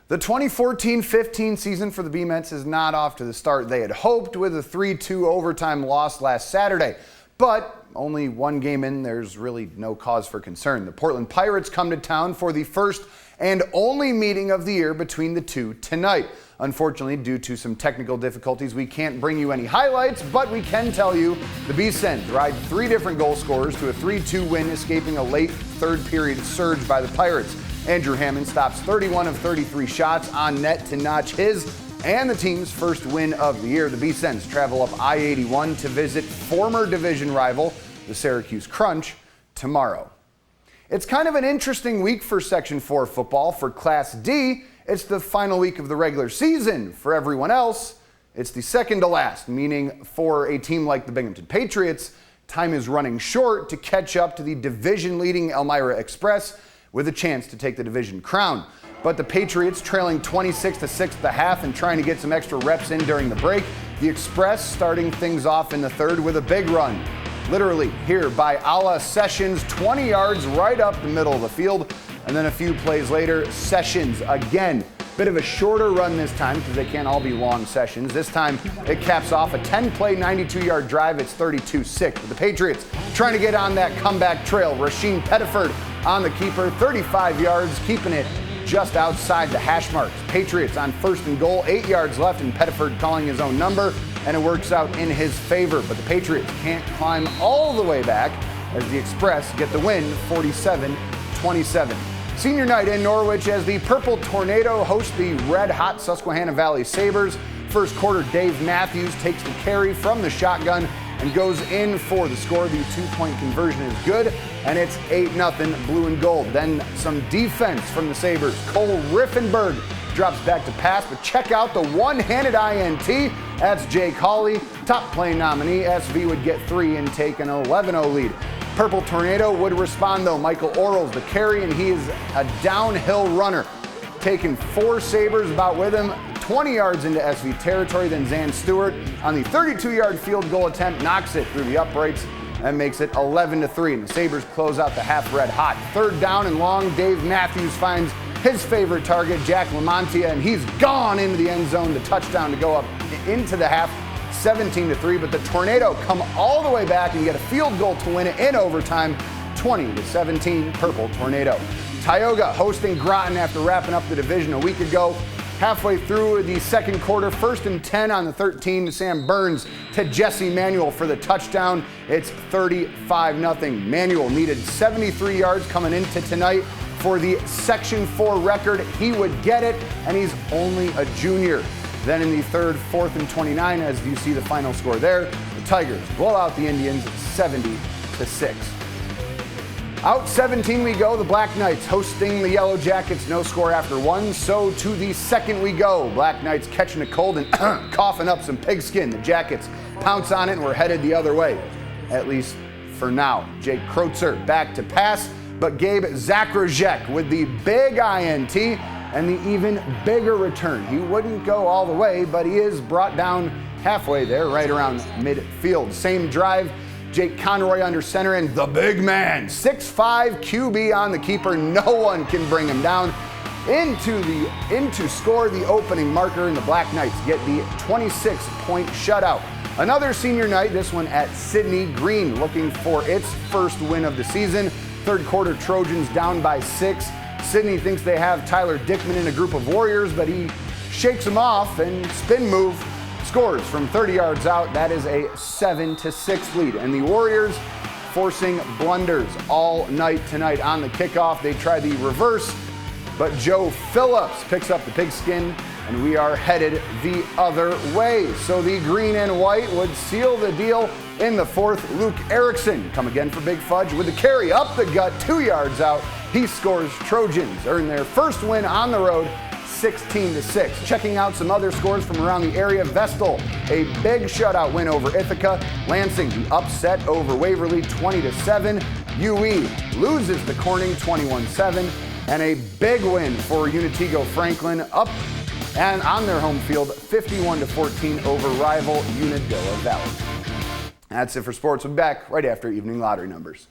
The 2014-15 season for the B-Mets is not off to the start they had hoped with a 3-2 overtime loss last Saturday. But only one game in, there's really no cause for concern. The Portland Pirates come to town for the first and only meeting of the year between the two tonight. Unfortunately, due to some technical difficulties, we can't bring you any highlights, but we can tell you the B-Sens ride three different goal scorers to a 3-2 win, escaping a late third period surge by the Pirates. Andrew Hammond stops 31 of 33 shots on net to notch his and the team's first win of the year. The B-Sens travel up I-81 to visit former division rival, the Syracuse Crunch, tomorrow. It's kind of an interesting week for Section 4 football. For Class D, it's the final week of the regular season. For everyone else, it's the second to last, meaning for a team like the Binghamton Patriots, time is running short to catch up to the division-leading Elmira Express with a chance to take the division crown. But the Patriots trailing 26-6 at the half and trying to get some extra reps in during the break. The Express starting things off in the third with a big run. Literally here by Ala Sessions, 20 yards right up the middle of the field. And then a few plays later, Sessions again. Bit of a shorter run this time because they can't all be long sessions. This time it caps off a 10-play, 92-yard drive. It's 32-6. But the Patriots trying to get on that comeback trail. Rasheem Pettiford on the keeper, 35 yards, keeping it just outside the hash marks. Patriots on first and goal, 8 yards left, and Pettiford calling his own number, and it works out in his favor. But the Patriots can't climb all the way back as the Express get the win, 47-27. Senior night in Norwich as the Purple Tornado host the red-hot Susquehanna Valley Sabres. First quarter, Dave Matthews takes the carry from the shotgun and goes in for the score. The two-point conversion is good, and it's 8-0 blue and gold. Then some defense from the Sabres. Cole Riffenberg drops back to pass, but check out the one-handed INT. That's Jake Hawley, top play nominee. SV would get 3 and take an 11-0 lead. Purple Tornado would respond though. Michael Orrell's the carry, and he is a downhill runner. Taking 4 Sabres about with him, 20 yards into SV territory. Then Zan Stewart on the 32-yard field goal attempt knocks it through the uprights and makes it 11-3. And the Sabres close out the half red hot. Third down and long, Dave Matthews finds his favorite target, Jack Lamontia, and he's gone into the end zone. The touchdown to go up into the half, 17-3. But the Tornado come all the way back and get a field goal to win it in overtime, 20-17, Purple Tornado. Tioga hosting Groton after wrapping up the division a week ago. Halfway through the second quarter, 1st and 10 on the 13. Sam Burns to Jesse Manuel for the touchdown. It's 35-0. Manuel needed 73 yards coming into tonight for the Section 4 record. He would get it, and he's only a junior. Then in the third, 4th and 29, as you see the final score there, the Tigers blow out the Indians 70-6. Out 17 we go, the Black Knights hosting the Yellow Jackets, no score after 1. So to the second we go. Black Knights catching a cold and coughing up some pigskin. The Jackets pounce on it and we're headed the other way, at least for now. Jake Kreutzer back to pass, but Gabe Zakrajek with the big INT and the even bigger return. He wouldn't go all the way, but he is brought down halfway there, right around midfield. Same drive. Jake Conroy under center and the big man, 6'5" QB on the keeper. No one can bring him down. Into score the opening marker, and the Black Knights get the 26-point shutout. Another senior night, this one at Sydney. Green looking for its first win of the season. Third quarter, Trojans down by 6. Sydney thinks they have Tyler Dickman in a group of Warriors, but he shakes them off and spin move. Scores from 30 yards out. That is a 7-6 lead. And the Warriors forcing blunders all night tonight on the kickoff. They try the reverse, but Joe Phillips picks up the pigskin, and we are headed the other way. So the green and white would seal the deal in the fourth. Luke Erickson come again for Big Fudge with the carry up the gut, 2 yards out. He scores. Trojans earn their first win on the road, 16-6. Checking out some other scores from around the area. Vestal, a big shutout win over Ithaca. Lansing, the upset over Waverly, 20-7. UE loses to Corning, 21-7. And a big win for Unitigo Franklin, up and on their home field, 51-14 over rival Unadilla Valley. That's it for sports. We'll be back right after evening lottery numbers.